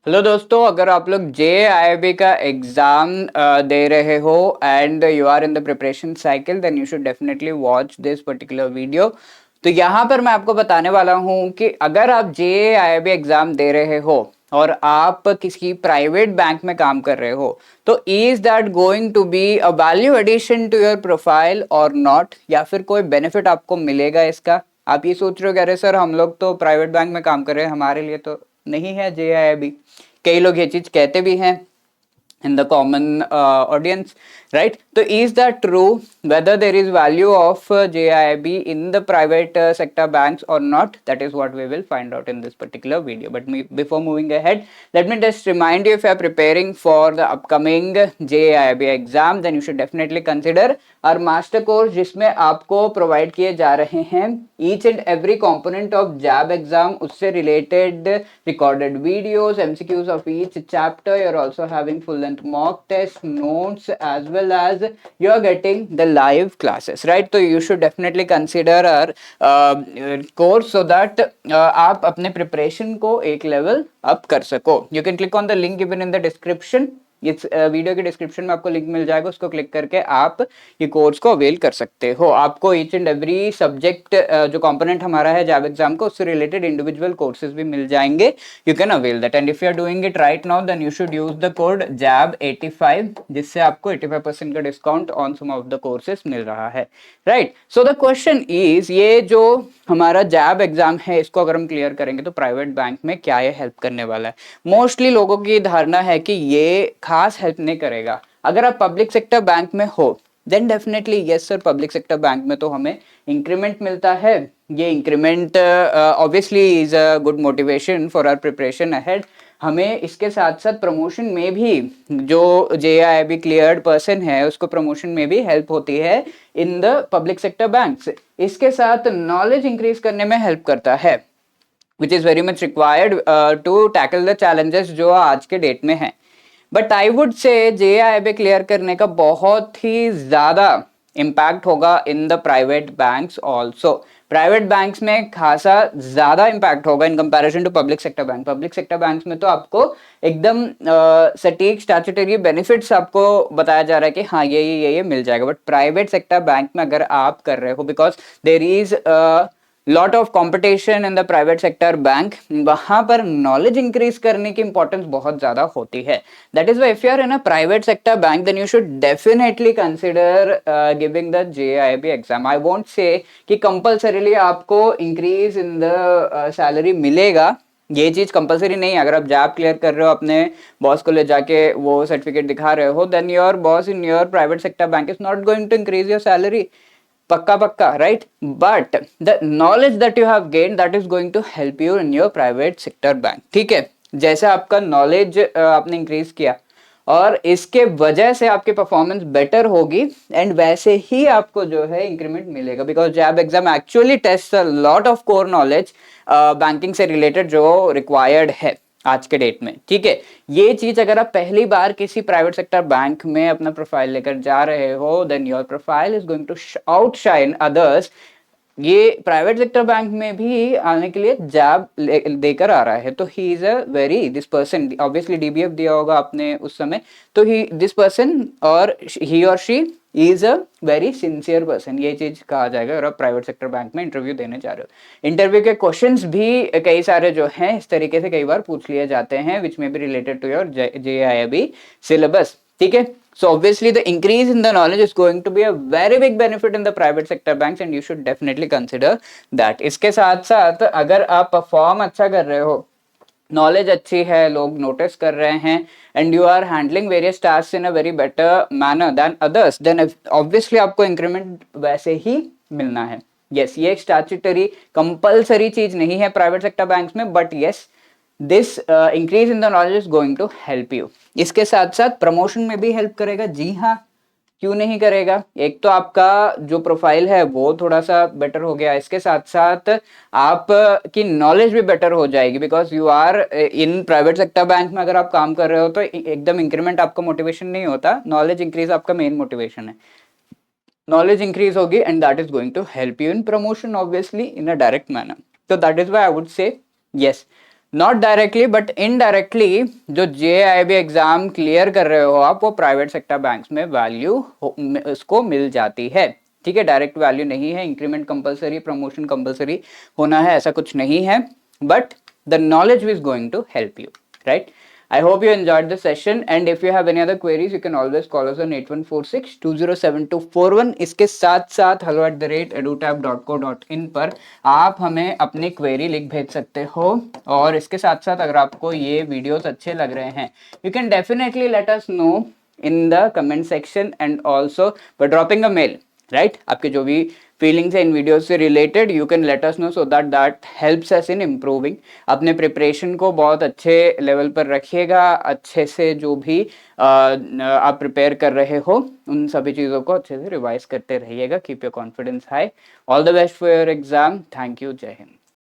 Hello दोस्तों, अगर आप लोग JIIB का एग्जाम दे रहे हो and you are in the preparation cycle, then you should definitely watch this particular video. तो यहाँ पर मैं आपको बताने वाला हूँ कि अगर आप JIIB एग्जाम दे रहे हो और आप किसी प्राइवेट बैंक में काम कर रहे हो, तो is that going to be a value addition to your profile और नॉट, या फिर कोई बेनिफिट आपको मिलेगा इसका। आप ये सोच रहे हो कि अरे सर, हम लोग तो प्राइवेट बैंक में काम कर रहे हैं, हमारे लिए तो नहीं है JIIB। कई लोग ये चीज कहते भी हैं in the common audience, right? So is that true, whether there is value of JIIB in the private sector banks or not? That is what we will find out in this particular video. But before moving ahead, let me just remind you, if you are preparing for the upcoming JIIB exam, then you should definitely consider our master course, जिसमें आपको provide किए जा रहे हैं each and every component of JAB exam, उससे related recorded videos, MCQs of each chapter. You're also having full length mock test notes, as well as you're getting the live classes, right? So you should definitely consider our course so that आप अपने preparation को एक level up कर सको. You can click on the link given in the description. इस video के description में आपको लिंक मिल जाएगा, उसको क्लिक करके आप ये कोर्स को अवेल कर सकते हो। आपको ईच एंड एवरी सब्जेक्ट जो कंपोनेंट हमारा है जैब एग्जाम को, उससे रिलेटेड इंडिविजुअल कोर्सेज भी मिल जाएंगे। You can avail that, and if you are doing it right now, then you should use the code JAB85, जिससे आपको 85% का discount on some of the courses मिल रहा है, right? So the question is, ये जो हमारा जैब एग्जाम है, इसको अगर हम क्लियर करेंगे तो प्राइवेट बैंक में क्या ये हेल्प करने वाला है। मोस्टली लोगों की धारणा है कि ये खास हेल्प नहीं करेगा। अगर आप पब्लिक सेक्टर बैंक में हो, then definitely yes sir, public sector bank में तो हमें इंक्रीमेंट मिलता है। ये increment obviously is a good motivation for our preparation ahead. हमें इसके साथ साथ प्रमोशन में भी, जो JIIB क्लियर्ड पर्सन है उसको प्रमोशन में भी हेल्प होती है in the public sector banks. इसके साथ नॉलेज इंक्रीज करने में हेल्प करता है, which is very much required to tackle the challenges जो आज के डेट में हैं। But I would say JIIB clear करने का बहुत ही ज़्यादा इम्पैक्ट होगा in the private banks also. Private banks में खासा ज़्यादा इम्पैक्ट होगा in comparison to public sector bank. Public sector banks में तो आपको एकदम सटीक स्टैट्यूटरी बेनिफिट्स आपको बताया जा रहा है कि हाँ ये मिल जाएगा। बट प्राइवेट सेक्टर बैंक में अगर आप कर रहे हो, because there is lot of competition in the private sector bank, वहां पर नॉलेज इंक्रीज करने की इंपॉर्टेंस बहुत ज्यादा होती है। That is why if you are in a private sector bank, then you should definitely consider giving the JIIB exam. I won't say कि compulsorily आपको इंक्रीज इन द सैलरी मिलेगा, ये चीज कंपलसरी नहीं है। अगर आप जॉब क्लियर कर रहे हो, अपने बॉस को ले जाके वो सर्टिफिकेट दिखा रहे हो, then your boss in your private sector bank is not going to increase your salary, पक्का पक्का, right? But the knowledge that you have gain, that is going to help you in your private sector bank. ठीक है, जैसे आपका knowledge आपने increase किया और इसके वजह से आपकी परफॉर्मेंस बेटर होगी, एंड वैसे ही आपको जो है इंक्रीमेंट मिलेगा, because JAIIB exam actually test a lot of core knowledge banking से रिलेटेड जो रिक्वायर्ड है आज के डेट में। ठीक है, ये चीज अगर आप पहली बार किसी प्राइवेट सेक्टर बैंक में अपना प्रोफाइल लेकर जा रहे हो, then your profile is going to outshine others. ये प्राइवेट सेक्टर बैंक में भी आने के लिए जॉब देकर आ रहा है, तो he is a very, this person obviously DBF दिया होगा आपने उस समय, तो ही दिस पर्सन और ही और she is a very sincere person, ये चीज कहा जाएगा अगर आप प्राइवेट सेक्टर बैंक में इंटरव्यू देने जा रहे हो। इंटरव्यू के क्वेश्चंस भी कई सारे जो हैं इस तरीके से कई बार पूछ लिए जाते हैं, विच में be related to your JIIB syllabus. ठीक है, so obviously the increase in the knowledge is going to be a very big benefit in the private sector banks, and you should definitely consider that. इसके साथ साथ अगर आप perform अच्छा कर रहे हो, नॉलेज अच्छी है, लोग नोटिस कर रहे हैं, and you are handling various task in a very better manner than others, then obviously आपको इंक्रीमेंट वैसे ही मिलना है। यस, ये एक स्टैट्यूटरी कंपल्सरी चीज नहीं है प्राइवेट सेक्टर बैंक्स में, but yes, this increase in the knowledge is going to help you. इसके साथ साथ प्रमोशन में भी हेल्प करेगा। जी हाँ, क्यों नहीं करेगा? एक तो आपका जो प्रोफाइल है वो थोड़ा सा बेटर हो गया, इसके साथ साथ आप की नॉलेज भी बेटर हो जाएगी, because you are in private sector bank में अगर आप काम कर रहे हो तो एकदम इंक्रीमेंट आपका मोटिवेशन नहीं होता, नॉलेज इंक्रीज आपका मेन मोटिवेशन है। नॉलेज इंक्रीज होगी and that is going to help you in promotion obviously in a direct manner. तो that is why I would say yes, not directly but indirectly जो JIB exam clear कर रहे हो आप, वो private sector banks में value उसको मिल जाती है, ठीक है। डायरेक्ट वैल्यू नहीं है, इंक्रीमेंट कंपलसरी, प्रमोशन कंपलसरी होना है, ऐसा कुछ नहीं है, but the knowledge is going to help you, right. I hope you enjoyed the session, and if you have any other queries you can always call us on 8146207241। इसके साथ साथ hello@edutab.co.in पर आप हमें अपनी क्वेरी लिख भेज सकते हो, और इसके साथ साथ अगर आपको ये वीडियोस अच्छे लग रहे हैं you can definitely let us know in the comment section and also by dropping a mail, right. आपके जो भी फीलिंग्स है इन वीडियो से related you can let us know, so that helps us in improving. अपने preparation को बहुत अच्छे level पर रखिएगा, अच्छे से जो भी आप प्रिपेयर कर रहे हो उन सभी चीज़ों को अच्छे से रिवाइज करते रहिएगा। Keep your confidence high. All the best for your exam. Thank you. जय हिंद।